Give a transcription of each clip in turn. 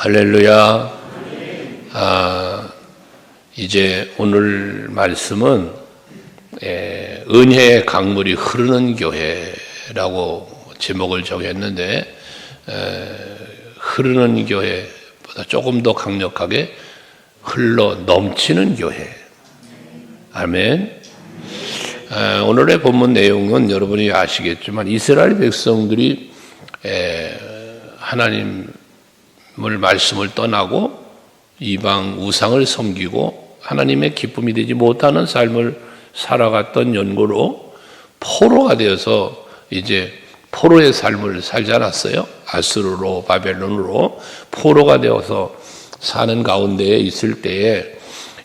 할렐루야. 이제 오늘 말씀은 은혜의 강물이 흐르는 교회라고 제목을 정했는데, 흐르는 교회보다 조금 더 강력하게 흘러 넘치는 교회. 아멘. 오늘의 본문 내용은 여러분이 아시겠지만 이스라엘 백성들이 하나님을 말씀을 떠나고 이방 우상을 섬기고 하나님의 기쁨이 되지 못하는 삶을 살아갔던 연고로 포로가 되어서 이제 포로의 삶을 살지 않았어요. 아수르로 바벨론으로 포로가 되어서 사는 가운데에 있을 때에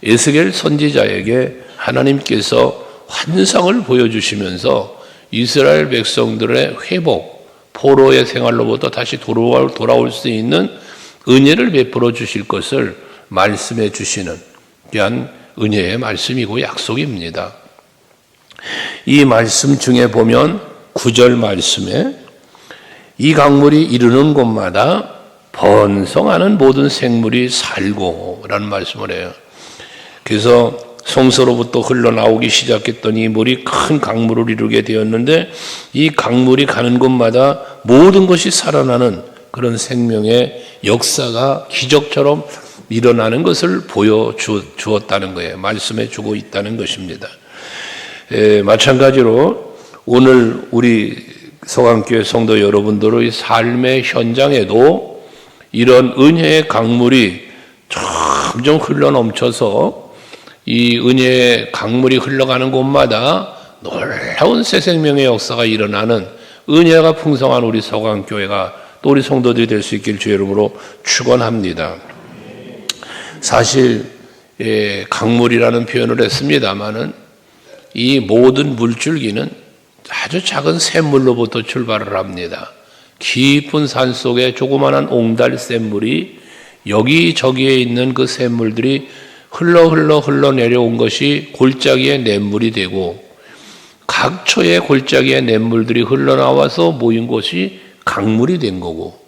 에스겔 선지자에게 하나님께서 환상을 보여주시면서 이스라엘 백성들의 회복, 포로의 생활로부터 다시 돌아올 수 있는 은혜를 베풀어 주실 것을 말씀해 주시는 귀한 은혜의 말씀이고 약속입니다. 이 말씀 중에 보면 9절 말씀에 이 강물이 이르는 곳마다 번성하는 모든 생물이 살고 라는 말씀을 해요. 그래서 성소로부터 흘러나오기 시작했던 이 물이 큰 강물을 이루게 되었는데, 이 강물이 가는 곳마다 모든 것이 살아나는 그런 생명의 역사가 기적처럼 일어나는 것을 보여주었다는 거예요. 말씀해 주고 있다는 것입니다. 마찬가지로 오늘 우리 서강교회 성도 여러분들의 삶의 현장에도 이런 은혜의 강물이 점점 흘러넘쳐서 이 은혜의 강물이 흘러가는 곳마다 놀라운 새 생명의 역사가 일어나는 은혜가 풍성한 우리 서강교회가 또 우리 성도들이 될 수 있길 주의 이름으로 축원합니다. 사실 강물이라는 표현을 했습니다마는 이 모든 물줄기는 아주 작은 샘물로부터 출발을 합니다. 깊은 산 속에 조그마한 옹달 샘물이 여기저기에 있는 그 샘물들이 흘러 내려온 것이 골짜기의 냇물이 되고, 각처의 골짜기의 냇물들이 흘러나와서 모인 곳이 강물이 된 거고,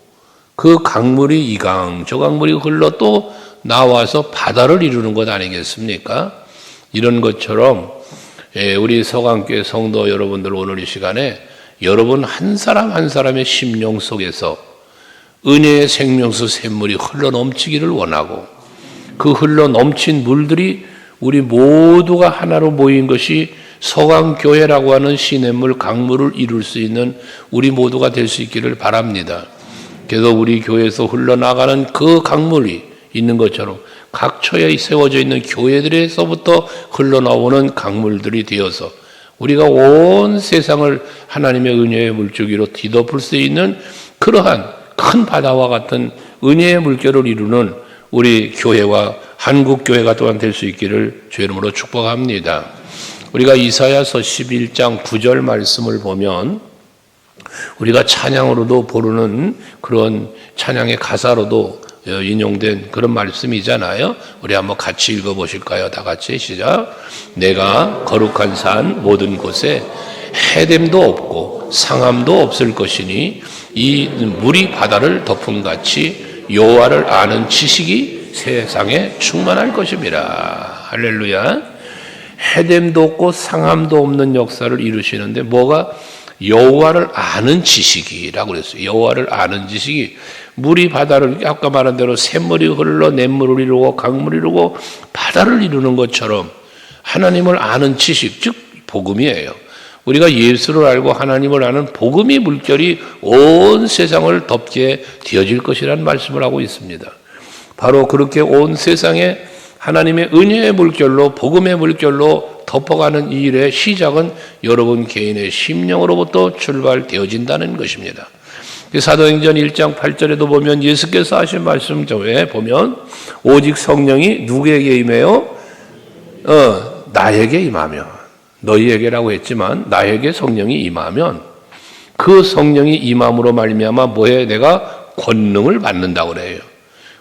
그 강물이 이 강 저 강물이 흘러 또 나와서 바다를 이루는 것 아니겠습니까? 이런 것처럼 우리 서강교회 성도 여러분들, 오늘 이 시간에 여러분 한 사람 한 사람의 심령 속에서 은혜의 생명수 샘물이 흘러 넘치기를 원하고, 그 흘러 넘친 물들이 우리 모두가 하나로 모인 것이 서강교회라고 하는 시냇물 강물을 이룰 수 있는 우리 모두가 될 수 있기를 바랍니다. 그래서 우리 교회에서 흘러나가는 그 강물이 있는 것처럼 각처에 세워져 있는 교회들에서부터 흘러나오는 강물들이 되어서 우리가 온 세상을 하나님의 은혜의 물줄기로 뒤덮을 수 있는 그러한 큰 바다와 같은 은혜의 물결을 이루는 우리 교회와 한국교회가 또한 될 수 있기를 주의 이름으로 축복합니다. 우리가 이사야서 11장 9절 말씀을 보면 우리가 찬양으로도 부르는 그런 찬양의 가사로도 인용된 그런 말씀이잖아요. 우리 한번 같이 읽어보실까요? 다 같이 시작. 내가 거룩한 산 모든 곳에 해됨도 없고 상함도 없을 것이니 이 물이 바다를 덮은 같이 여호와를 아는 지식이 세상에 충만할 것입니다. 할렐루야. 해됨도 없고 상함도 없는 역사를 이루시는데 뭐가 여호와를 아는 지식이라고 그랬어요. 여호와를 아는 지식이 물이 바다를 아까 말한 대로 샘물이 흘러 냇물을 이루고 강물을 이루고 바다를 이루는 것처럼 하나님을 아는 지식, 즉 복음이에요. 우리가 예수를 알고 하나님을 아는 복음의 물결이 온 세상을 덮게 되어질 것이라는 말씀을 하고 있습니다. 바로 그렇게 온 세상에 하나님의 은혜의 물결로, 복음의 물결로 덮어가는 이 일의 시작은 여러분 개인의 심령으로부터 출발되어진다는 것입니다. 사도행전 1장 8절에도 보면 예수께서 하신 말씀 중에 보면 오직 성령이 누구에게 임해요? 나에게 임하면, 너희에게라고 했지만 나에게 성령이 임하면 그 성령이 임함으로 말미암아 뭐해? 내가 권능을 받는다고 그래요.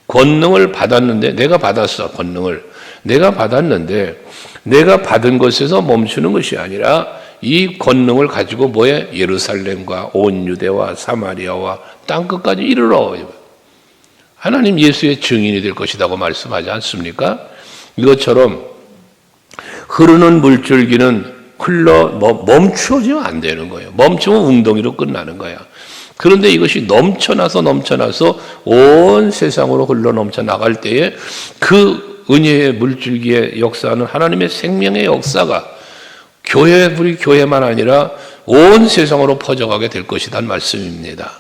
권능을 받았는데, 내가 받았어. 권능을 내가 받았는데 내가 받은 것에서 멈추는 것이 아니라 이 권능을 가지고 뭐해? 예루살렘과 온 유대와 사마리아와 땅끝까지 이르러. 하나님 예수의 증인이 될 것이라고 말씀하지 않습니까? 이것처럼 흐르는 물줄기는 멈추어지면 안 되는 거예요. 멈추면 웅덩이로 끝나는 거야. 그런데 이것이 넘쳐나서 온 세상으로 흘러 넘쳐 나갈 때에 그 은혜의 물줄기의 역사는 하나님의 생명의 역사가 우리 교회만 아니라 온 세상으로 퍼져가게 될 것이란 말씀입니다.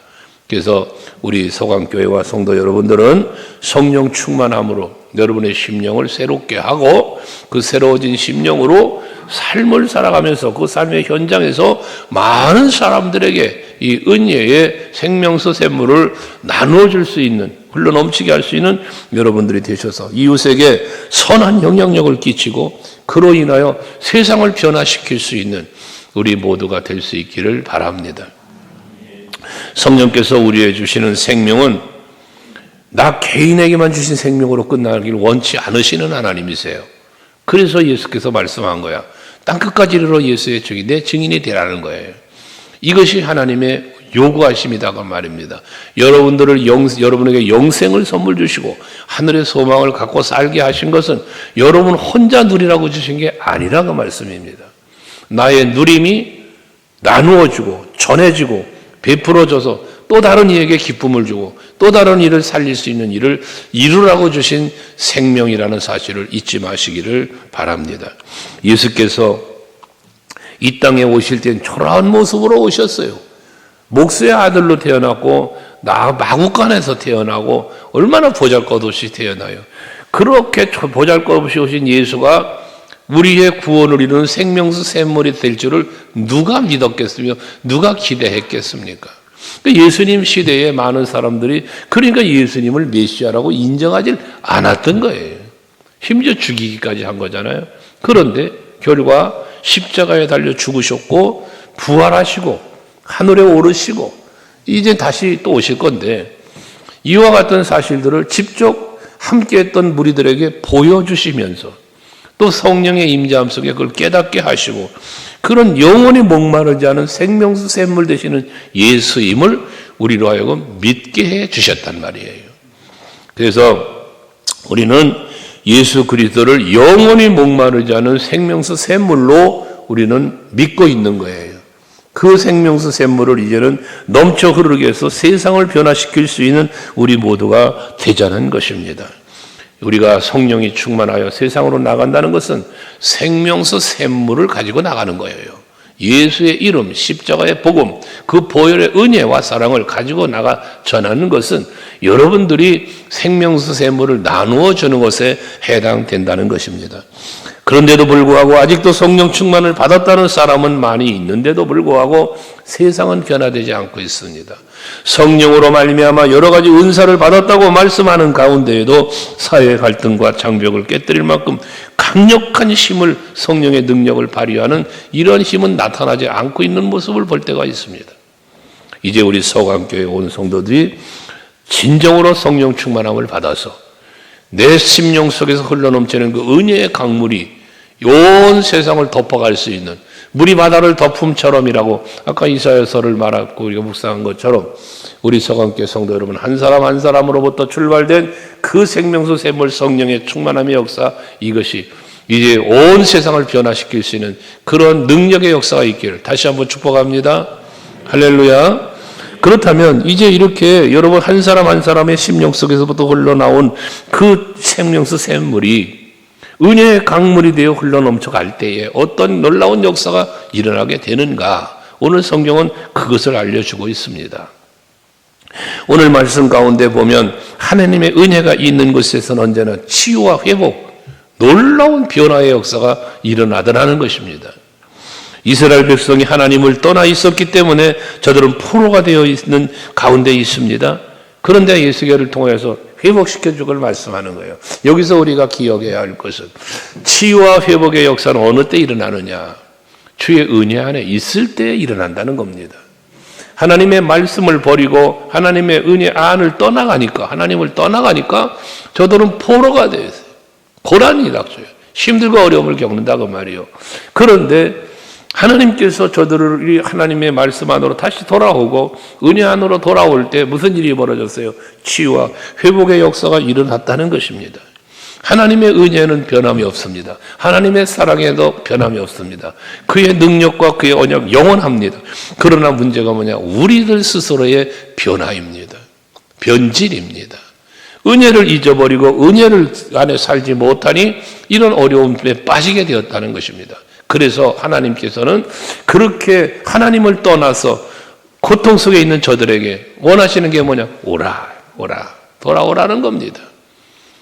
그래서 우리 서강교회와 성도 여러분들은 성령 충만함으로 여러분의 심령을 새롭게 하고 그 새로워진 심령으로 삶을 살아가면서 그 삶의 현장에서 많은 사람들에게 이 은혜의 생명수 샘물을 나누어 줄 수 있는, 흘러넘치게 할 수 있는 여러분들이 되셔서 이웃에게 선한 영향력을 끼치고 그로 인하여 세상을 변화시킬 수 있는 우리 모두가 될 수 있기를 바랍니다. 성령께서 우리에게 주시는 생명은 나 개인에게만 주신 생명으로 끝나기를 원치 않으시는 하나님이세요. 그래서 예수께서 말씀한 거야. 땅끝까지 이르러 예수의 증인, 내 증인이 되라는 거예요. 이것이 하나님의 요구하심이다고 말입니다. 여러분에게 영생을 선물 주시고 하늘의 소망을 갖고 살게 하신 것은 여러분 혼자 누리라고 주신 게 아니라고 말씀입니다. 나의 누림이 나누어지고 전해지고 베풀어져서 또 다른 이에게 기쁨을 주고 또 다른 이를 살릴 수 있는 일을 이루라고 주신 생명이라는 사실을 잊지 마시기를 바랍니다. 예수께서 이 땅에 오실 땐 초라한 모습으로 오셨어요. 목수의 아들로 태어났고 마구간에서 태어나고 얼마나 보잘것없이 태어나요. 그렇게 보잘것없이 오신 예수가 우리의 구원을 이루는 생명수 샘물이 될 줄을 누가 믿었겠으며 누가 기대했겠습니까? 예수님 시대에 많은 사람들이 그러니까 예수님을 메시아라고 인정하지 않았던 거예요. 심지어 죽이기까지 한 거잖아요. 그런데 결과 십자가에 달려 죽으셨고 부활하시고 하늘에 오르시고 이제 다시 또 오실 건데 이와 같은 사실들을 직접 함께했던 무리들에게 보여주시면서 또 성령의 임재함 속에 그걸 깨닫게 하시고 그런 영원히 목마르지 않은 생명수 샘물 되시는 예수임을 우리로 하여금 믿게 해 주셨단 말이에요. 그래서 우리는 예수 그리스도를 영원히 목마르지 않은 생명수 샘물로 우리는 믿고 있는 거예요. 그 생명수 샘물을 이제는 넘쳐 흐르게 해서 세상을 변화시킬 수 있는 우리 모두가 되자는 것입니다. 우리가 성령이 충만하여 세상으로 나간다는 것은 생명수 샘물을 가지고 나가는 거예요. 예수의 이름, 십자가의 복음, 그 보혈의 은혜와 사랑을 가지고 나가 전하는 것은 여러분들이 생명수 샘물을 나누어 주는 것에 해당된다는 것입니다. 그런데도 불구하고 아직도 성령 충만을 받았다는 사람은 많이 있는데도 불구하고 세상은 변화되지 않고 있습니다. 성령으로 말미암아 여러 가지 은사를 받았다고 말씀하는 가운데에도 사회 갈등과 장벽을 깨뜨릴 만큼 강력한 힘을 성령의 능력을 발휘하는 이런 힘은 나타나지 않고 있는 모습을 볼 때가 있습니다. 이제 우리 서강교회 온 성도들이 진정으로 성령 충만함을 받아서 내 심령 속에서 흘러넘치는 그 은혜의 강물이 온 세상을 덮어갈 수 있는 물이 바다를 덮음처럼이라고 아까 이사야서를 말하고 우리가 묵상한 것처럼 우리 서강교회 성도 여러분 한 사람 한 사람으로부터 출발된 그 생명수 샘물 성령의 충만함의 역사 이것이 이제 온 세상을 변화시킬 수 있는 그런 능력의 역사가 있기를 다시 한번 축복합니다. 할렐루야. 그렇다면 이제 이렇게 여러분 한 사람 한 사람의 심령 속에서부터 흘러나온 그 생명수 샘물이 은혜의 강물이 되어 흘러넘쳐갈 때에 어떤 놀라운 역사가 일어나게 되는가? 오늘 성경은 그것을 알려주고 있습니다. 오늘 말씀 가운데 보면 하나님의 은혜가 있는 곳에서는 언제나 치유와 회복, 놀라운 변화의 역사가 일어나더라는 것입니다. 이스라엘 백성이 하나님을 떠나 있었기 때문에 저들은 포로가 되어 있는 가운데 있습니다. 그런데 예수께를 통해서 회복시켜 주길 말씀하는 거예요. 여기서 우리가 기억해야 할 것은 치유와 회복의 역사는 어느 때 일어나느냐? 주의 은혜 안에 있을 때 일어난다는 겁니다. 하나님의 말씀을 버리고 하나님의 은혜 안을 떠나가니까 하나님을 떠나가니까 저들은 포로가 되어 있어요. 고난이 닥쳐요. 힘들고 어려움을 겪는다고 말이에요. 그런데 하나님께서 저들을 하나님의 말씀 안으로 다시 돌아오고 은혜 안으로 돌아올 때 무슨 일이 벌어졌어요? 치유와 회복의 역사가 일어났다는 것입니다. 하나님의 은혜는 변함이 없습니다. 하나님의 사랑에도 변함이 없습니다. 그의 능력과 그의 언약 영원합니다. 그러나 문제가 뭐냐? 우리들 스스로의 변화입니다. 변질입니다. 은혜를 잊어버리고 은혜를 안에 살지 못하니 이런 어려움에 빠지게 되었다는 것입니다. 그래서 하나님께서는 그렇게 하나님을 떠나서 고통 속에 있는 저들에게 원하시는 게 뭐냐? 오라, 돌아오라는 겁니다.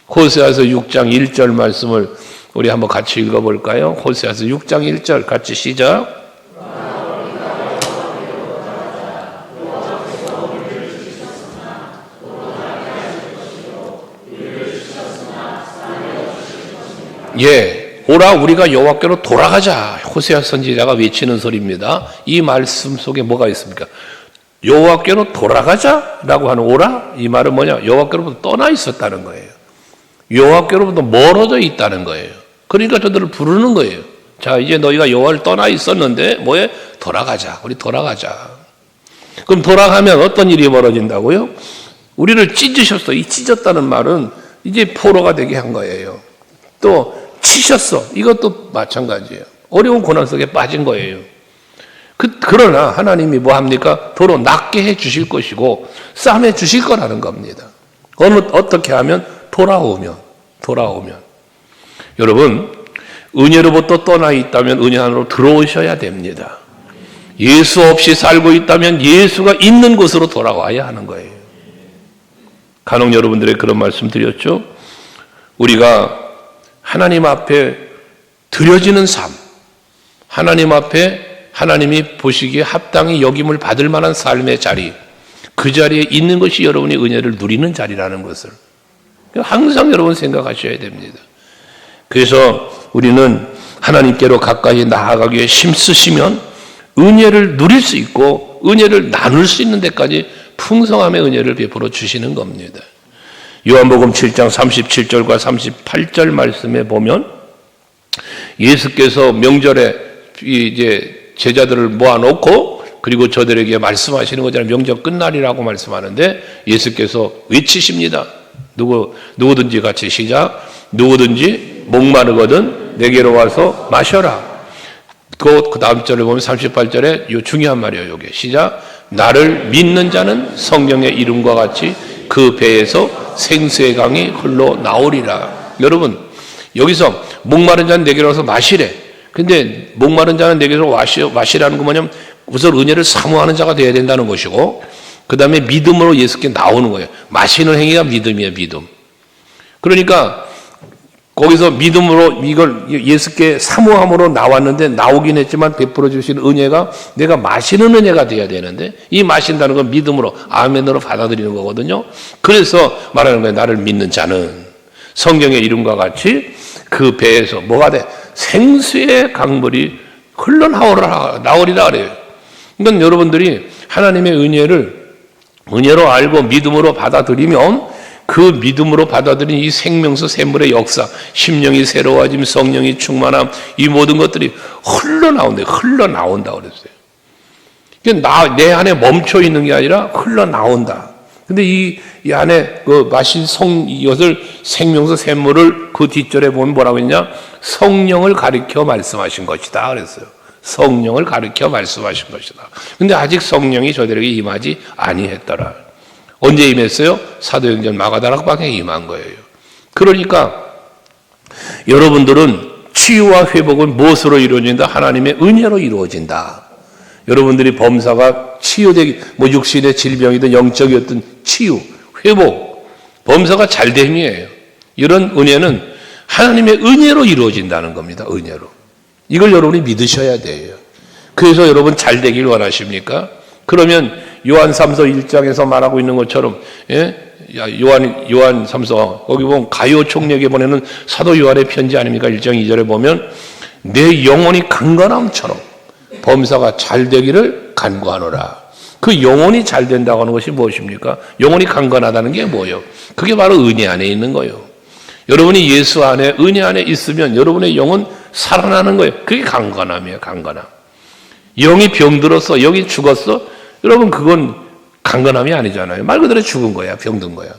호세아서 6장 1절 말씀을 우리 한번 같이 읽어볼까요? 호세아서 6장 1절 같이 시작. 예, 오라 우리가 여호와께로 돌아가자. 호세아 선지자가 외치는 소리입니다. 이 말씀 속에 뭐가 있습니까? 여호와께로 돌아가자라고 하는 오라, 이 말은 뭐냐? 여호와께로부터 떠나 있었다는 거예요. 여호와께로부터 멀어져 있다는 거예요. 그러니까 저들을 부르는 거예요. 자, 이제 너희가 여호와를 떠나 있었는데 뭐에? 돌아가자. 우리 돌아가자. 그럼 돌아가면 어떤 일이 벌어진다고요? 우리를 찢으셨어. 이 찢었다는 말은 이제 포로가 되게 한 거예요. 또 치셨어. 이것도 마찬가지예요. 어려운 고난 속에 빠진 거예요. 그러나 하나님이 뭐 합니까? 도로 낫게 해 주실 것이고 싸매 주실 거라는 겁니다. 어떻게 하면? 돌아오면. 여러분, 은혜로부터 떠나 있다면 은혜 안으로 들어오셔야 됩니다. 예수 없이 살고 있다면 예수가 있는 곳으로 돌아와야 하는 거예요. 간혹 여러분들의 그런 말씀 드렸죠? 우리가 하나님 앞에 드려지는 삶, 하나님 앞에 하나님이 보시기에 합당히 여김을 받을 만한 삶의 자리, 그 자리에 있는 것이 여러분이 은혜를 누리는 자리라는 것을 항상 여러분 생각하셔야 됩니다. 그래서 우리는 하나님께로 가까이 나아가기 위해 힘쓰시면 은혜를 누릴 수 있고 은혜를 나눌 수 있는 데까지 풍성함의 은혜를 베풀어 주시는 겁니다. 요한복음 7장 37절과 38절 말씀에 보면 예수께서 명절에 이제 제자들을 모아놓고 그리고 저들에게 말씀하시는 거잖아요. 명절 끝날이라고 말씀하는데 예수께서 외치십니다. 누구든지 같이 시작. 누구든지 목마르거든 내게로 와서 마셔라. 그 다음 절에 보면 38절에 요 중요한 말이에요. 요게 시작. 나를 믿는 자는 성령의 이름과 같이 그 배에서 생수의 강이 흘러나오리라. 여러분, 여기서 목마른 자는 내게로 와서 마시래. 근데 목마른 자는 내게로 마시라는 거 뭐냐면 우선 은혜를 사모하는 자가 되어야 된다는 것이고 그 다음에 믿음으로 예수께 나오는 거예요. 마시는 행위가 믿음이에요. 믿음. 그러니까 거기서 믿음으로 이걸 예수께 사모함으로 나왔는데 나오긴 했지만 베풀어 주신 은혜가 내가 마시는 은혜가 돼야 되는데 이 마신다는 건 믿음으로 아멘으로 받아들이는 거거든요. 그래서 말하는 거예요. 나를 믿는 자는 성경의 이름과 같이 그 배에서 뭐가 돼? 생수의 강물이 흘러나오리라 그래요. 그러니까 여러분들이 하나님의 은혜로 알고 믿음으로 받아들이면 그 믿음으로 받아들인 이 생명수 샘물의 역사, 심령이 새로워짐, 성령이 충만함, 이 모든 것들이 흘러나온다 그랬어요. 내 안에 멈춰 있는 게 아니라 흘러나온다. 근데 이 안에 그 마신 이것을 생명수 샘물을 그 뒷절에 보면 뭐라고 했냐? 성령을 가리켜 말씀하신 것이다 그랬어요. 성령을 가리켜 말씀하신 것이다. 근데 아직 성령이 저들에게 임하지 아니했더라. 언제 임했어요? 사도행전 마가다락방에 임한 거예요. 그러니까 여러분들은 치유와 회복은 무엇으로 이루어진다? 하나님의 은혜로 이루어진다. 여러분들이 범사가 치유되기, 육신의 질병이든 영적이었든 치유, 회복, 범사가 잘됨이에요. 이런 은혜는 하나님의 은혜로 이루어진다는 겁니다. 은혜로. 이걸 여러분이 믿으셔야 돼요. 그래서 여러분 잘 되길 원하십니까? 그러면 요한 3서 1장에서 말하고 있는 것처럼 요한 3서 거기 보면 가요 총리에게 보내는 사도 요한의 편지 아닙니까? 1장 2절에 보면 내 영혼이 강건함처럼 범사가 잘 되기를 간구하노라. 그 영혼이 잘 된다고 하는 것이 무엇입니까? 영혼이 강건하다는 게 뭐예요? 그게 바로 은혜 안에 있는 거예요. 여러분이 예수 안에 은혜 안에 있으면 여러분의 영혼 살아나는 거예요. 그게 강건함이에요. 강건함. 영이 병들었어, 영이 죽었어? 여러분 그건 강건함이 아니잖아요. 말 그대로 죽은 거야, 병든 거야.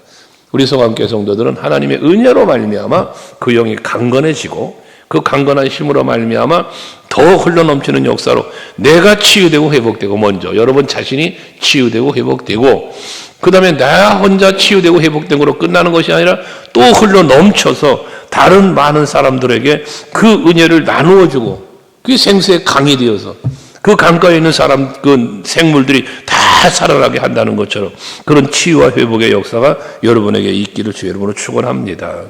우리 성함교회 성도들은 하나님의 은혜로 말미암아 그 영이 강건해지고 그 강건한 힘으로 말미암아 더 흘러넘치는 역사로 내가 치유되고 회복되고, 먼저 여러분 자신이 치유되고 회복되고, 그 다음에 나 혼자 치유되고 회복된 거로 끝나는 것이 아니라 또 흘러넘쳐서 다른 많은 사람들에게 그 은혜를 나누어주고, 그게 생수의 강이 되어서 그 강가에 있는 사람, 그 생물들이 다 살아나게 한다는 것처럼 그런 치유와 회복의 역사가 여러분에게 있기를 주 여러분으로 축원합니다.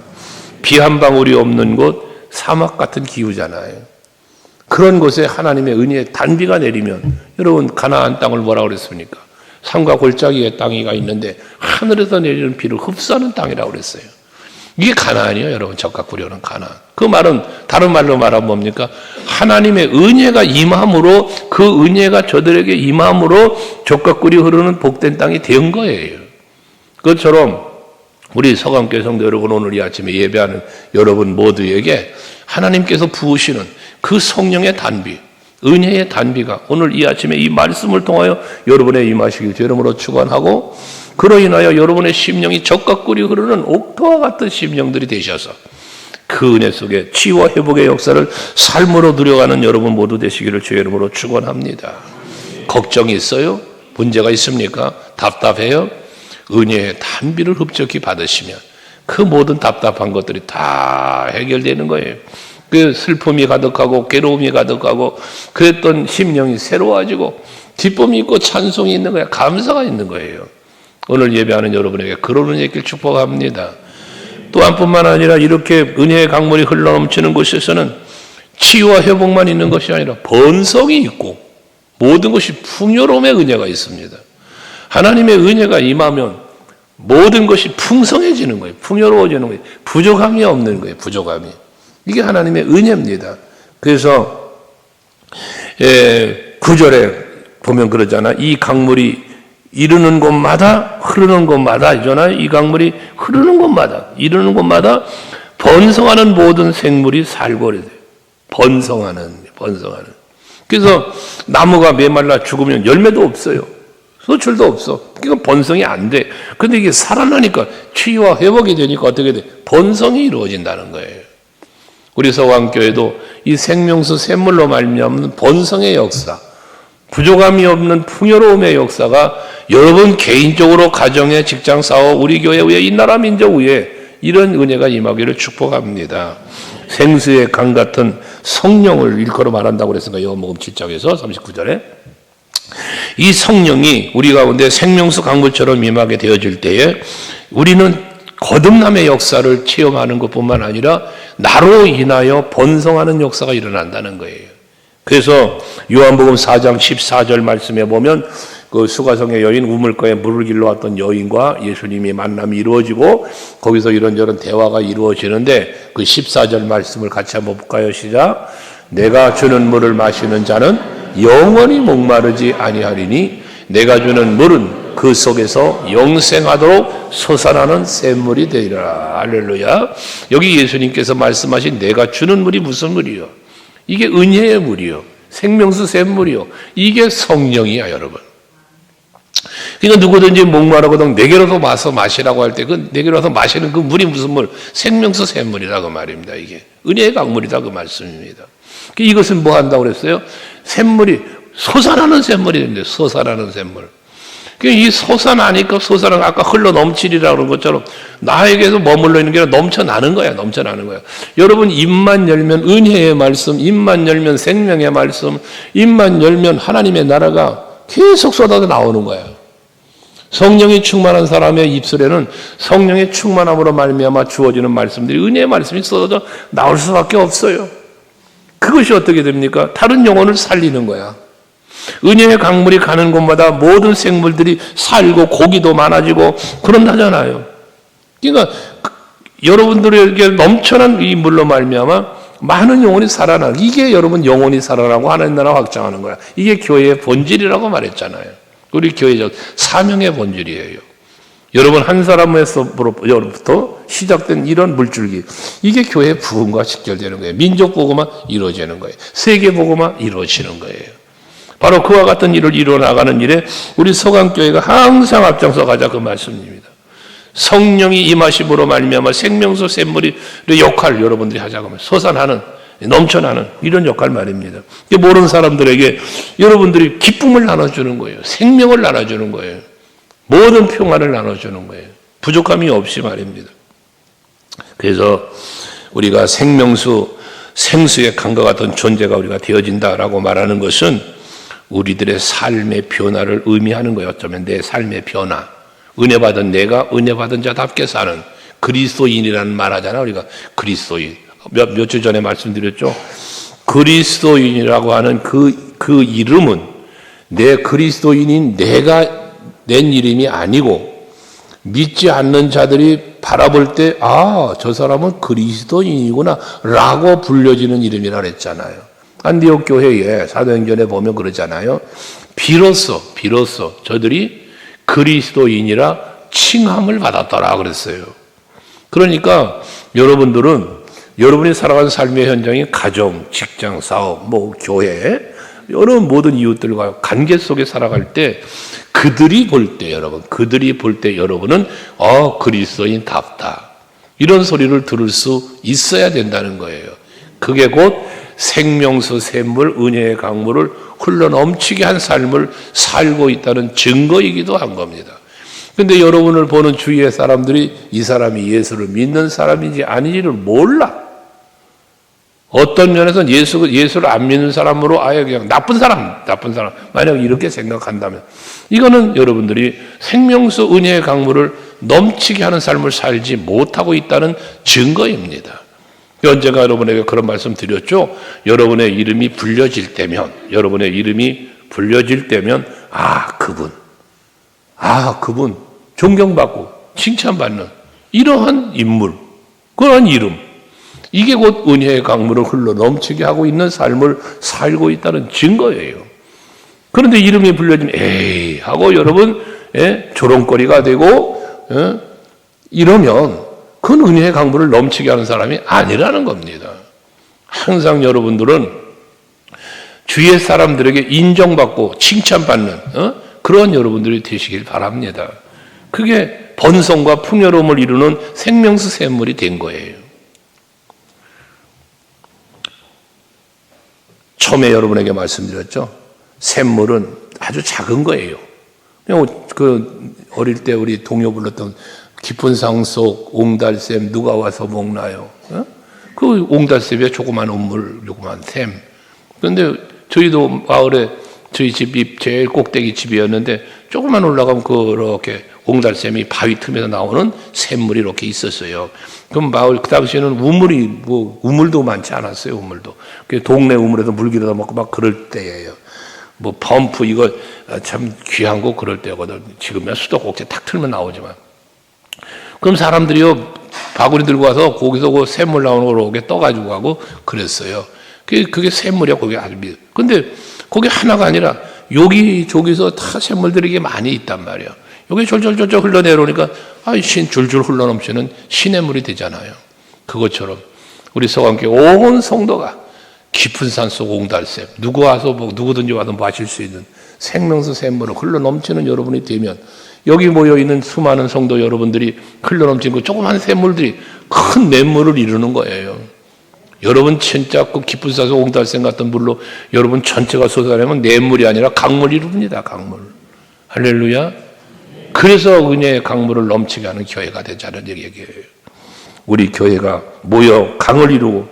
비 한 방울이 없는 곳, 사막 같은 기후잖아요. 그런 곳에 하나님의 은혜의 단비가 내리면, 여러분 가나안 땅을 뭐라고 그랬습니까? 산과 골짜기의 땅이가 있는데 하늘에서 내리는 비를 흡수하는 땅이라고 그랬어요. 이게 가나안이에요, 여러분. 적각 구려는 가나안. 그 말은 다른 말로 말하면 뭡니까? 하나님의 은혜가 임함으로, 그 은혜가 저들에게 임함으로 적각 꿀이 흐르는 복된 땅이 된 거예요. 그것처럼 우리 서강교회 성도 여러분, 오늘 이 아침에 예배하는 여러분 모두에게 하나님께서 부으시는 그 성령의 단비, 은혜의 단비가 오늘 이 아침에 이 말씀을 통하여 여러분의 임하시길 주 이름으로 축원하고, 그로 인하여 여러분의 심령이 적각 꿀이 흐르는 옥토와 같은 심령들이 되셔서 그 은혜 속에 치유와 회복의 역사를 삶으로 누려가는 여러분 모두 되시기를 주 이름으로 축원합니다. 걱정이 있어요? 문제가 있습니까? 답답해요? 은혜의 단비를 흡족히 받으시면 그 모든 답답한 것들이 다 해결되는 거예요. 그 슬픔이 가득하고 괴로움이 가득하고 그랬던 심령이 새로워지고 기쁨이 있고 찬송이 있는 거예요. 감사가 있는 거예요. 오늘 예배하는 여러분에게 그런 은혜 있길 축복합니다. 또한 뿐만 아니라 이렇게 은혜의 강물이 흘러넘치는 곳에서는 치유와 회복만 있는 것이 아니라 번성이 있고 모든 것이 풍요로움의 은혜가 있습니다. 하나님의 은혜가 임하면 모든 것이 풍성해지는 거예요. 풍요로워지는 거예요. 부족함이 없는 거예요. 부족함이. 이게 하나님의 은혜입니다. 그래서 9절에 보면 그러잖아. 이 강물이 이르는 곳마다, 흐르는 곳마다 있잖아요. 이 강물이 흐르는 곳마다, 이르는 곳마다 번성하는 모든 생물이 살고 그래요. 번성하는. 그래서 나무가 메말라 죽으면 열매도 없어요. 소출도 없어. 그러니까 번성이 안 돼. 근데 이게 살아나니까 치유와 회복이 되니까 어떻게 돼? 번성이 이루어진다는 거예요. 우리 서강교회도 이 생명수 샘물로 말미암는 번성의 역사, 부족함이 없는 풍요로움의 역사가 여러분 개인적으로, 가정에, 직장, 사업, 우리 교회 위에, 이 나라 민족 위에 이런 은혜가 임하기를 축복합니다. 생수의 강 같은 성령을 일컬어 말한다고 그랬으니까 요한복음 7장에서 39절에 이 성령이 우리 가운데 생명수 강물처럼 임하게 되어질 때에 우리는 거듭남의 역사를 체험하는 것뿐만 아니라 나로 인하여 번성하는 역사가 일어난다는 거예요. 그래서 요한복음 4장 14절 말씀에 보면 그 수가성의 여인, 우물가에 물을 길러 왔던 여인과 예수님이 만남이 이루어지고 거기서 이런저런 대화가 이루어지는데 그 14절 말씀을 같이 한번 볼까요? 시작. 내가 주는 물을 마시는 자는 영원히 목마르지 아니하리니 내가 주는 물은 그 속에서 영생하도록 솟아나는 샘물이 되리라. 할렐루야. 여기 예수님께서 말씀하신 내가 주는 물이 무슨 물이요? 이게 은혜의 물이요. 생명수 샘물이요. 이게 성령이야, 여러분. 그러니까 누구든지 목마르거든 내게로서 와서 마시라고 할 때 그 내게로 와서 마시는 그 물이 무슨 물? 생명수 샘물이라 그 말입니다. 이게 은혜의 강물이다 그 말씀입니다. 이것은 뭐 한다고 그랬어요? 샘물이 솟아나는 샘물이 됩니다. 솟아나는 샘물. 이 솟아나니까 솟아나는, 아까 흘러 넘치리라고 그런 것처럼 나에게서 머물러 있는 게 아니라 넘쳐나는 거야. 넘쳐나는 거야. 여러분 입만 열면 은혜의 말씀, 입만 열면 생명의 말씀, 입만 열면 하나님의 나라가 계속 쏟아져 나오는 거야. 성령이 충만한 사람의 입술에는 성령의 충만함으로 말미암아 주어지는 말씀들이, 은혜의 말씀이 쏟아져 나올 수밖에 없어요. 그것이 어떻게 됩니까? 다른 영혼을 살리는 거야. 은혜의 강물이 가는 곳마다 모든 생물들이 살고 고기도 많아지고 그런다잖아요. 그러니까 여러분들에게 넘쳐난 이 물로 말미암아 많은 영혼이 살아나. 이게 여러분 영혼이 살아나고 하나님 나라 확장하는 거야. 이게 교회의 본질이라고 말했잖아요. 우리 교회적 사명의 본질이에요. 여러분 한 사람에서부터 시작된 이런 물줄기, 이게 교회 부흥과 직결되는 거예요. 민족 복음화 이루어지는 거예요. 세계 복음화 이루어지는 거예요. 바로 그와 같은 일을 이루어나가는 일에 우리 서강교회가 항상 앞장서 가자 그 말씀입니다. 성령이 임하심으로 말미암아 생명수 샘물의 역할 여러분들이 하자고 하면 솟아나는 넘쳐나는 이런 역할 말입니다. 모르는 사람들에게 여러분들이 기쁨을 나눠주는 거예요. 생명을 나눠주는 거예요. 모든 평안을 나눠주는 거예요. 부족함이 없이 말입니다. 그래서 우리가 생명수, 생수의 강과 같은 존재가 우리가 되어진다라고 말하는 것은 우리들의 삶의 변화를 의미하는 거예요. 어쩌면 내 삶의 변화. 은혜 받은 내가 은혜 받은 자답게 사는 그리스도인이라는 말 하잖아요. 우리가 그리스도인. 몇 주 전에 말씀드렸죠. 그리스도인이라고 하는 그 이름은 내 그리스도인인 내가 낸 이름이 아니고 믿지 않는 자들이 바라볼 때 저 사람은 그리스도인이구나 라고 불려지는 이름이라 그랬잖아요. 안디옥 교회에 사도행전에 보면 그러잖아요. 비로소 저들이 그리스도인이라 칭함을 받았더라 그랬어요. 그러니까 여러분이 살아가는 삶의 현장이 가정, 직장, 사업, 교회 여러 모든 이웃들과 관계 속에 살아갈 때 그들이 볼 때 여러분은 그리스도인답다. 이런 소리를 들을 수 있어야 된다는 거예요. 그게 곧 생명수 샘물 은혜의 강물을 흘러넘치게 한 삶을 살고 있다는 증거이기도 한 겁니다. 그런데 여러분을 보는 주위의 사람들이 이 사람이 예수를 믿는 사람인지 아닌지를 몰라. 어떤 면에서는 예수를 안 믿는 사람으로 아예 그냥 나쁜 사람 만약 이렇게 생각한다면 이거는 여러분들이 생명수 은혜의 강물을 넘치게 하는 삶을 살지 못하고 있다는 증거입니다. 언젠가 여러분에게 그런 말씀 드렸죠. 여러분의 이름이 불려질 때면 그분 존경받고 칭찬받는 이러한 인물, 그런 이름, 이게 곧 은혜의 강물을 흘러 넘치게 하고 있는 삶을 살고 있다는 증거예요. 그런데 이름이 불려지면 에이 하고 여러분 조롱거리가 되고 이러면 그건 은혜의 강물을 넘치게 하는 사람이 아니라는 겁니다. 항상 여러분들은 주위의 사람들에게 인정받고 칭찬받는 그런 여러분들이 되시길 바랍니다. 그게 번성과 풍요로움을 이루는 생명수 샘물이 된 거예요. 처음에 여러분에게 말씀드렸죠. 샘물은 아주 작은 거예요. 그냥 어릴 때 우리 동요 불렀던 깊은 상속 옹달샘 누가 와서 먹나요? 그 옹달샘에 조그만 우물, 조그만 샘. 그런데 저희도 마을에 저희 집이 제일 꼭대기 집이었는데 조금만 올라가면 그렇게 옹달샘이 바위 틈에서 나오는 샘물이 이렇게 있었어요. 그럼 마을 그 당시에는 우물도 많지 않았어요. 우물도. 그 동네 우물에서 물 길어다 먹고 막 그럴 때예요. 펌프 이거 참 귀한 거 그럴 때거든. 지금은 수도꼭지 탁 틀면 나오지만. 그럼 사람들이요 바구니 들고 와서 거기서 그 샘물 나오는 걸 이렇게 떠가지고 가고 그랬어요. 그게 샘물이야. 거기 아주 근데 거기 하나가 아니라 여기저기서 다 샘물들이 많이 있단 말이야. 여기 졸졸졸졸 흘러내려오니까 줄줄 흘러넘치는 시냇물이 되잖아요. 그것처럼 우리 서강교회 온 성도가 깊은 산속 옹달샘 누구든지 와서 마실 수 있는 생명수 샘물을 흘러넘치는 여러분이 되면 여기 모여있는 수많은 성도 여러분들이 흘러넘치는 그 조그만 샘물들이 큰 냇물을 이루는 거예요. 여러분 진짜 그 깊은 산속 옹달샘 같은 물로 여러분 전체가 솟아내면 냇물이 아니라 강물이 이룹니다. 강물. 할렐루야. 그래서 은혜의 강물을 넘치게 하는 교회가 되자는 얘기예요. 우리 교회가 모여 강을 이루고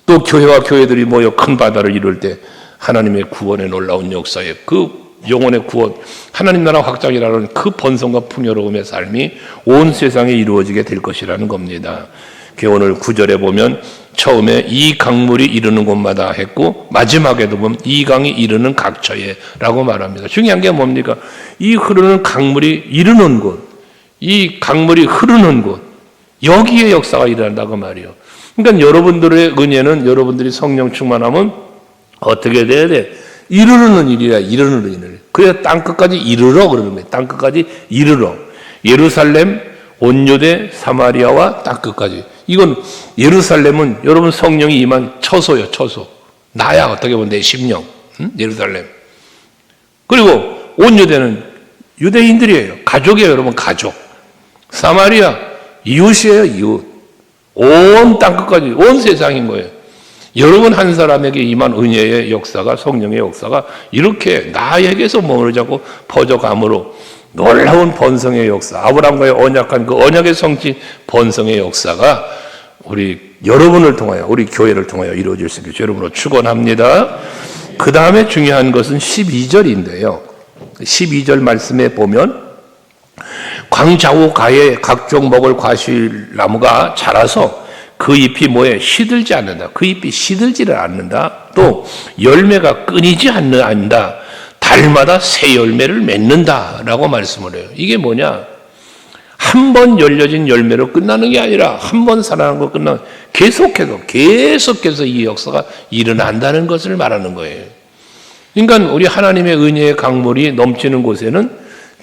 또 교회와 교회들이 모여 큰 바다를 이룰 때 하나님의 구원의 놀라운 역사에 그 영혼의 구원, 하나님 나라 확장이라는 그 번성과 풍요로움의 삶이 온 세상에 이루어지게 될 것이라는 겁니다. 오늘 9절에 보면 처음에 이 강물이 이르는 곳마다 했고 마지막에도 보면 이 강이 이르는 각처에 라고 말합니다. 중요한 게 뭡니까? 이 흐르는 강물이 이르는 곳, 이 강물이 흐르는 곳, 여기에 역사가 일어난다고 말이에요. 그러니까 여러분들의 은혜는 여러분들이 성령 충만하면 어떻게 돼야 돼? 이르는 일이야. 이르는 일. 그래야 땅끝까지 이르러 그러는 거예요. 땅끝까지 이르러. 예루살렘, 온유대, 사마리아와 땅끝까지. 이건 예루살렘은 여러분 성령이 임한 처소예요. 처소. 나야 어떻게 보면 내 심령. 예루살렘. 그리고 온 유대는 유대인들이에요. 가족이에요, 여러분, 가족. 사마리아, 이웃이에요, 이웃. 온 땅끝까지, 온 세상인 거예요. 여러분 한 사람에게 임한 은혜의 역사가, 성령의 역사가 이렇게 나에게서 머무르지 않고 퍼져감으로 놀라운 번성의 역사, 아브라함과의 언약한 그 언약의 성취 번성의 역사가 우리 여러분을 통하여, 우리 교회를 통하여 이루어질 수 있게 여러분으로 축원합니다. 그 다음에 중요한 것은 12절인데요. 12절 말씀에 보면 광좌우 가에 각종 먹을 과실나무가 자라서 그 잎이 뭐에 시들지 않는다. 그 잎이 시들지를 않는다. 또 열매가 끊이지 않는다. 달마다 새 열매를 맺는다 라고 말씀을 해요. 이게 뭐냐? 한 번 열려진 열매로 끝나는 게 아니라 한 번 살아난 거 끝나면 계속해서 이 역사가 일어난다는 것을 말하는 거예요. 그러니까 우리 하나님의 은혜의 강물이 넘치는 곳에는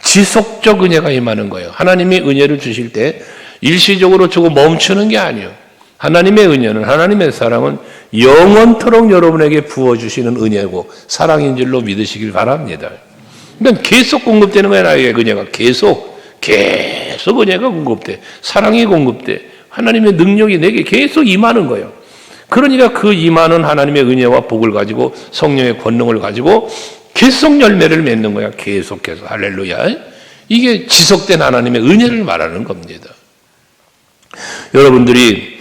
지속적 은혜가 임하는 거예요. 하나님이 은혜를 주실 때 일시적으로 주고 멈추는 게 아니에요. 하나님의 은혜는, 하나님의 사랑은 영원토록 여러분에게 부어주시는 은혜고 사랑인 줄로 믿으시길 바랍니다. 그러니까 계속 공급되는 거예요. 나에게 은혜가 계속 은혜가 공급돼. 사랑이 공급돼. 하나님의 능력이 내게 계속 임하는 거예요. 그러니까 그 임하는 하나님의 은혜와 복을 가지고 성령의 권능을 가지고 계속 열매를 맺는 거야. 계속해서. 할렐루야. 이게 지속된 하나님의 은혜를 말하는 겁니다. 여러분들이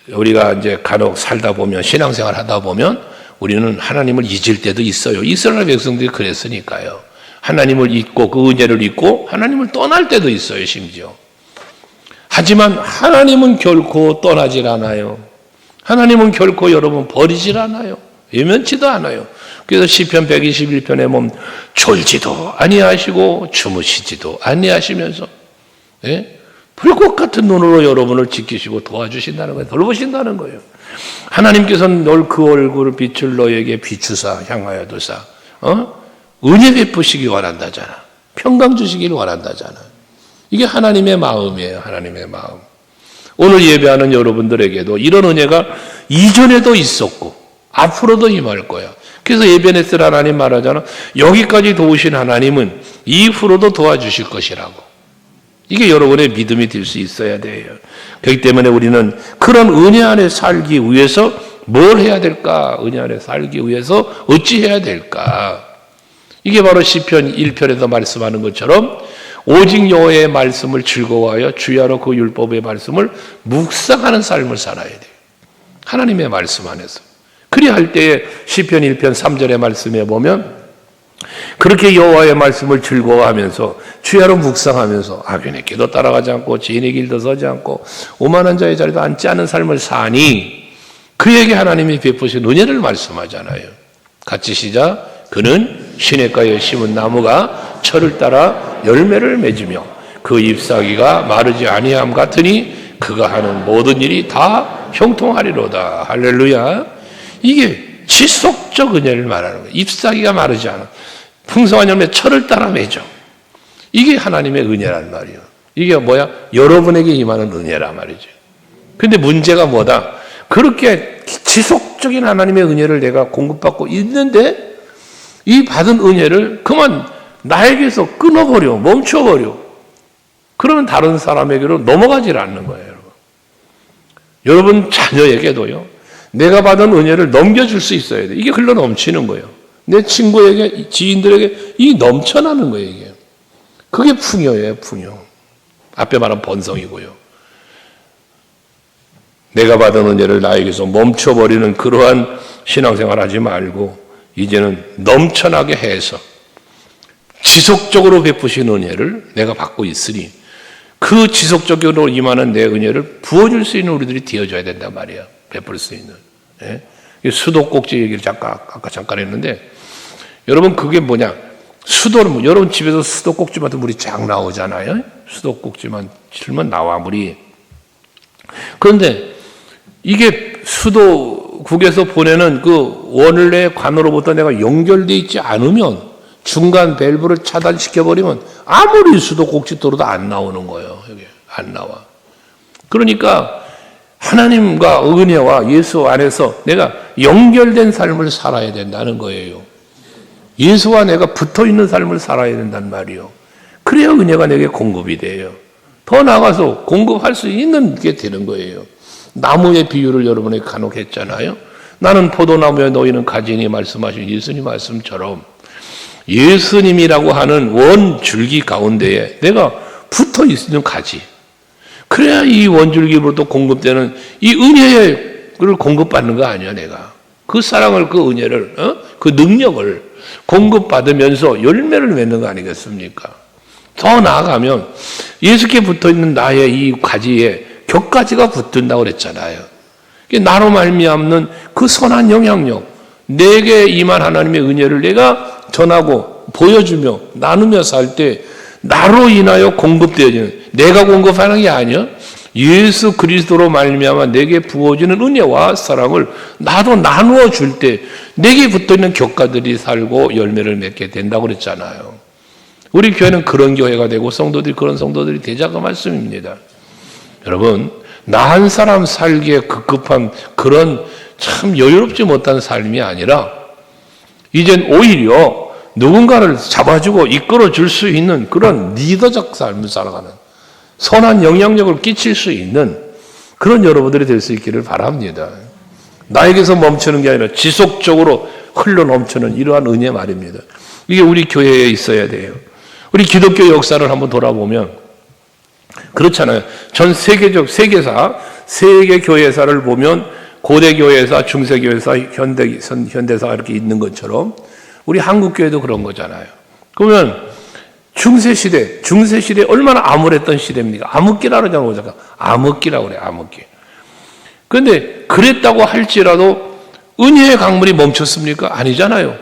우리가 이제 간혹 살다 보면, 신앙생활 하다 보면 우리는 하나님을 잊을 때도 있어요. 이스라엘 백성들이 그랬으니까요. 하나님을 잊고 그 은혜를 잊고 하나님을 떠날 때도 있어요, 심지어. 하지만 하나님은 결코 떠나질 않아요. 하나님은 결코 여러분 버리질 않아요. 외면치도 않아요. 그래서 시편 121편에 보면 졸지도 아니하시고 주무시지도 아니하시면서 불꽃 같은 눈으로 여러분을 지키시고 도와주신다는 거예요. 돌보신다는 거예요. 하나님께서는 널 그 얼굴 빛을 너에게 비추사 향하여도사 은혜 베푸시기 원한다잖아. 평강 주시기를 원한다잖아. 이게 하나님의 마음이에요. 하나님의 마음. 오늘 예배하는 여러분들에게도 이런 은혜가 이전에도 있었고 앞으로도 임할 거야. 그래서 예배냈을 하나님 말하잖아. 여기까지 도우신 하나님은 이후로도 도와주실 것이라고. 이게 여러분의 믿음이 될 수 있어야 돼요. 그렇기 때문에 우리는 그런 은혜 안에 살기 위해서 뭘 해야 될까? 은혜 안에 살기 위해서 어찌 해야 될까? 이게 바로 시편 1편에서 말씀하는 것처럼 오직 여호와의 말씀을 즐거워하여 주야로 그 율법의 말씀을 묵상하는 삶을 살아야 돼요. 하나님의 말씀 안에서. 그리할 때에 시편 1편 3절의 말씀에 보면 그렇게 여호와의 말씀을 즐거워하면서 주야로 묵상하면서 악인의 길도 따라가지 않고 지인의 길도 서지 않고 오만한 자의 자리도 앉지 않은 삶을 사니 그에게 하나님이 베푸신 은혜를 말씀하잖아요. 같이 시작. 그는 시냇가에 심은 나무가 철을 따라 열매를 맺으며 그 잎사귀가 마르지 아니함 같으니 그가 하는 모든 일이 다 형통하리로다. 할렐루야. 이게 지속적 은혜를 말하는 거예요. 잎사귀가 마르지 않아. 풍성한 열매 철을 따라 맺어. 이게 하나님의 은혜란 말이에요. 이게 뭐야? 여러분에게 임하는 은혜란 말이죠. 근데 문제가 뭐다? 그렇게 지속적인 하나님의 은혜를 내가 공급받고 있는데 이 받은 은혜를 그만 나에게서 끊어버려, 멈춰버려. 그러면 다른 사람에게로 넘어가질 않는 거예요, 여러분. 여러분 자녀에게도요. 내가 받은 은혜를 넘겨줄 수 있어야 돼. 이게 흘러 넘치는 거예요. 내 친구에게, 지인들에게 이 넘쳐나는 거예요, 이게. 그게 풍요예요, 풍요. 앞에 말한 번성이고요. 내가 받은 은혜를 나에게서 멈춰버리는 그러한 신앙생활 하지 말고 이제는 넘쳐나게 해서 지속적으로 베푸신 은혜를 내가 받고 있으니 그 지속적으로 임하는 내 은혜를 부어줄 수 있는 우리들이 되어줘야 된단 말이야. 베풀 수 있는. 예? 수도꼭지 얘기를 아까 잠깐 했는데 여러분 그게 뭐냐? 수도는 여러분 집에서 수도꼭지만 물이 쫙 나오잖아요. 수도꼭지만 틀면 나와 물이. 그런데 이게 수도국에서 보내는 그 원래 관으로부터 내가 연결되어 있지 않으면 중간 밸브를 차단시켜버리면 아무리 수도꼭지 뚫어도 안 나오는 거예요. 여기 안 나와. 그러니까 하나님과 은혜와 예수 안에서 내가 연결된 삶을 살아야 된다는 거예요. 예수와 내가 붙어있는 삶을 살아야 된단 말이요. 그래야 은혜가 내게 공급이 돼요. 더 나아가서 공급할 수 있는 게 되는 거예요. 나무의 비유를 여러분에게 간혹 했잖아요. 나는 포도나무에 너희는 가지니 말씀하신 예수님 말씀처럼 예수님이라고 하는 원줄기 가운데에 내가 붙어 있는 가지. 그래야 이 원줄기로부터 공급되는 이 은혜를 공급받는 거 아니야, 내가. 그 사랑을, 그 은혜를, 그 능력을 공급받으면서 열매를 맺는 거 아니겠습니까? 더 나아가면 예수께 붙어 있는 나의 이 가지에 격가지가 붙든다고 그랬잖아요. 나로 말미암는 그 선한 영향력, 내게 임한 하나님의 은혜를 내가 전하고 보여주며 나누며 살 때 나로 인하여 공급되어지는, 내가 공급하는 게 아니야. 예수 그리스도로 말미암아 내게 부어지는 은혜와 사랑을 나도 나누어 줄 때 내게 붙어있는 격가들이 살고 열매를 맺게 된다고 그랬잖아요. 우리 교회는 그런 교회가 되고 성도들이 그런 성도들이 되자고 말씀입니다. 여러분, 나 한 사람 살기에 급급한 그런 참 여유롭지 못한 삶이 아니라 이젠 오히려 누군가를 잡아주고 이끌어줄 수 있는 그런 리더적 삶을 살아가는, 선한 영향력을 끼칠 수 있는 그런 여러분들이 될 수 있기를 바랍니다. 나에게서 멈추는 게 아니라 지속적으로 흘러넘치는 이러한 은혜 말입니다. 이게 우리 교회에 있어야 돼요. 우리 기독교 역사를 한번 돌아보면 그렇잖아요. 전 세계적 세계 교회사를 보면 고대 교회사, 중세 교회사, 현대사 이렇게 있는 것처럼 우리 한국 교회도 그런 거잖아요. 그러면 중세 시대 얼마나 암울했던 시대입니까? 암흑기라고 그러잖아요. 암흑기라고 그래요. 암흑기. 그런데 그랬다고 할지라도 은혜의 강물이 멈췄습니까? 아니잖아요.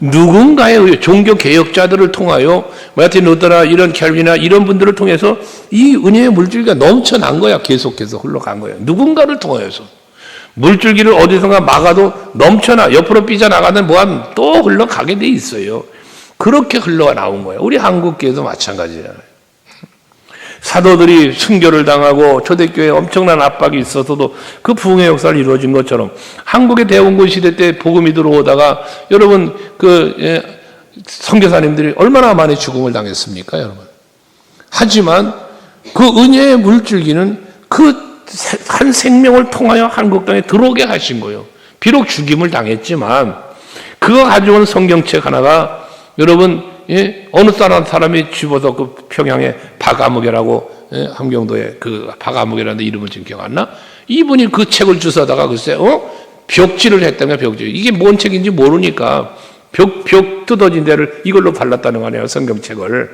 누군가의 종교 개혁자들을 통하여 마틴 루터나 이런 켈빈이나 이런 분들을 통해서 이 은혜의 물줄기가 넘쳐난 거야. 계속해서 흘러간 거예요. 누군가를 통하여서. 물줄기를 어디선가 막아도 넘쳐나 옆으로 삐져나가는 뭐한 또 흘러가게 돼 있어요. 그렇게 흘러가 나온 거예요. 우리 한국교회도 마찬가지잖아요. 사도들이 순교를 당하고 초대교회에 엄청난 압박이 있어서도 그 부흥의 역사를 이루어진 것처럼 한국의 대원군 시대 때 복음이 들어오다가 여러분 선교사님들이 얼마나 많이 죽음을 당했습니까, 여러분? 하지만 그 은혜의 물줄기는 그 한 생명을 통하여 한국 땅에 들어오게 하신 거예요. 비록 죽임을 당했지만 그거 가지고는 성경책 하나가 여러분 어느 사람이 집어서 그 평양에 박아무개라고 함경도에 그 박아무개라는 이름을 지금 기억 안 나? 이분이 그 책을 주워다가 글쎄 벽지를 했다며 벽지. 이게 뭔 책인지 모르니까 벽 뜯어진 데를 이걸로 발랐다는 거 아니에요, 성경책을.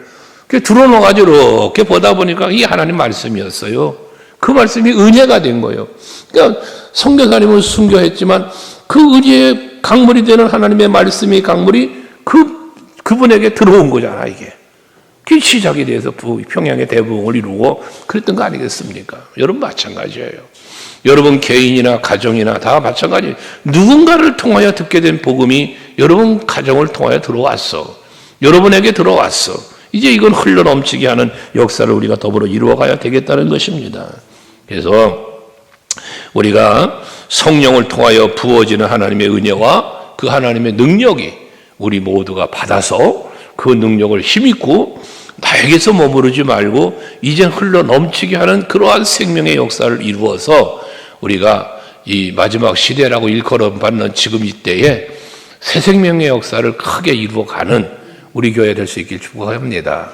그 들어놓아가지고 이렇게 보다 보니까 이게 하나님 말씀이었어요. 그 말씀이 은혜가 된 거예요. 그러니까 선교사님은 순교했지만 그 은혜의 강물이 되는 하나님의 말씀의 강물이 그분에게 들어온 거잖아, 이게. 그 시작에 대해서 평양의 대부흥을 이루고 그랬던 거 아니겠습니까? 여러분 마찬가지예요. 여러분 개인이나 가정이나 다 마찬가지. 누군가를 통하여 듣게 된 복음이 여러분 가정을 통하여 들어왔어. 여러분에게 들어왔어. 이제 이건 흘러넘치게 하는 역사를 우리가 더불어 이루어가야 되겠다는 것입니다. 그래서 우리가 성령을 통하여 부어지는 하나님의 은혜와 그 하나님의 능력이 우리 모두가 받아서 그 능력을 힘입고 나에게서 머무르지 말고 이젠 흘러넘치게 하는 그러한 생명의 역사를 이루어서 우리가 이 마지막 시대라고 일컬어받는 지금 이때에 새 생명의 역사를 크게 이루어가는 우리 교회 될 수 있길 축복합니다.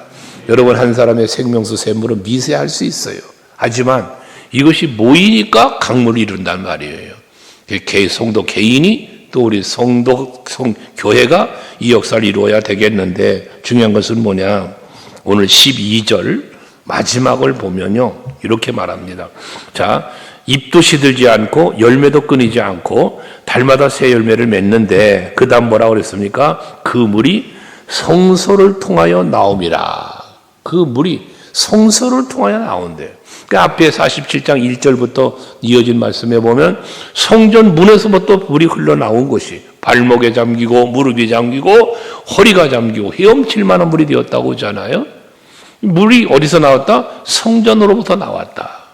여러분 한 사람의 생명수 샘물은 미세할 수 있어요. 하지만 이것이 모이니까 강물을 이룬단 말이에요. 성도 개인이 또 우리 교회가 이 역사를 이루어야 되겠는데 중요한 것은 뭐냐? 오늘 12절 마지막을 보면요. 이렇게 말합니다. 자, 잎도 시들지 않고 열매도 끊이지 않고 달마다 새 열매를 맺는데 그 다음 뭐라고 그랬습니까? 그 물이 성소를 통하여 나옴이라. 그 물이 성소를 통하여 나온대. 그 앞에 47장 1절부터 이어진 말씀에 보면 성전 문에서부터 물이 흘러나온 것이 발목에 잠기고 무릎이 잠기고 허리가 잠기고 헤엄칠 만한 물이 되었다고 하잖아요. 물이 어디서 나왔다? 성전으로부터 나왔다.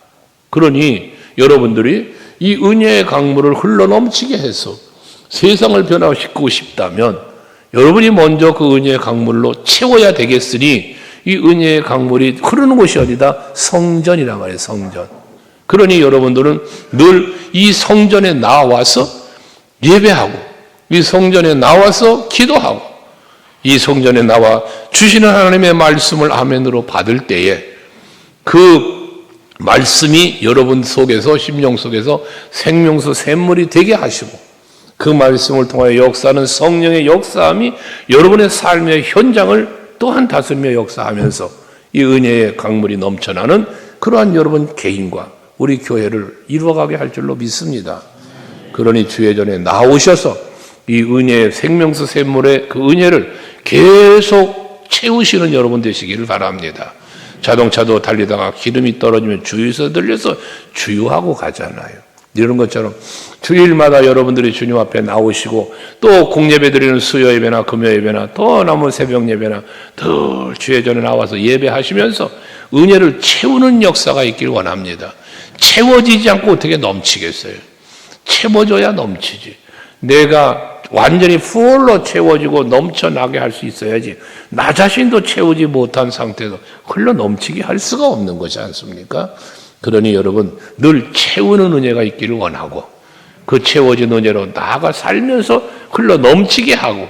그러니 여러분들이 이 은혜의 강물을 흘러넘치게 해서 세상을 변화시키고 싶다면 여러분이 먼저 그 은혜의 강물로 채워야 되겠으니 이 은혜의 강물이 흐르는 곳이 어디다? 성전이란 말이에요. 성전. 그러니 여러분들은 늘 이 성전에 나와서 예배하고 이 성전에 나와서 기도하고 이 성전에 나와 주시는 하나님의 말씀을 아멘으로 받을 때에 그 말씀이 여러분 속에서 심령 속에서 생명수 샘물이 되게 하시고 그 말씀을 통하여 역사하는 성령의 역사함이 여러분의 삶의 현장을 또한 다스리며 역사하면서 이 은혜의 강물이 넘쳐나는 그러한 여러분 개인과 우리 교회를 이루어가게 할 줄로 믿습니다. 그러니 주의 전에 나오셔서 이 은혜의 생명수 샘물의 그 은혜를 계속 채우시는 여러분 되시기를 바랍니다. 자동차도 달리다가 기름이 떨어지면 주유소 들려서 주유하고 가잖아요. 이런 것처럼 주일마다 여러분들이 주님 앞에 나오시고 또 공예배 드리는 수요 예배나 금요 예배나 또 남은 새벽 예배나 늘 주의 전에 나와서 예배하시면서 은혜를 채우는 역사가 있길 원합니다. 채워지지 않고 어떻게 넘치겠어요? 채워져야 넘치지. 내가 완전히 풀로 채워지고 넘쳐나게 할 수 있어야지 나 자신도 채우지 못한 상태에서 흘러 넘치게 할 수가 없는 것이 않습니까? 그러니 여러분 늘 채우는 은혜가 있기를 원하고 그 채워진 은혜로 나아가 살면서 흘러 넘치게 하고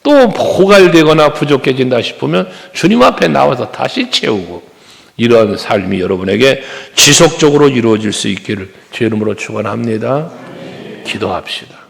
또 고갈되거나 부족해진다 싶으면 주님 앞에 나와서 다시 채우고 이러한 삶이 여러분에게 지속적으로 이루어질 수 있기를 주의 이름으로 축원합니다. 기도합시다.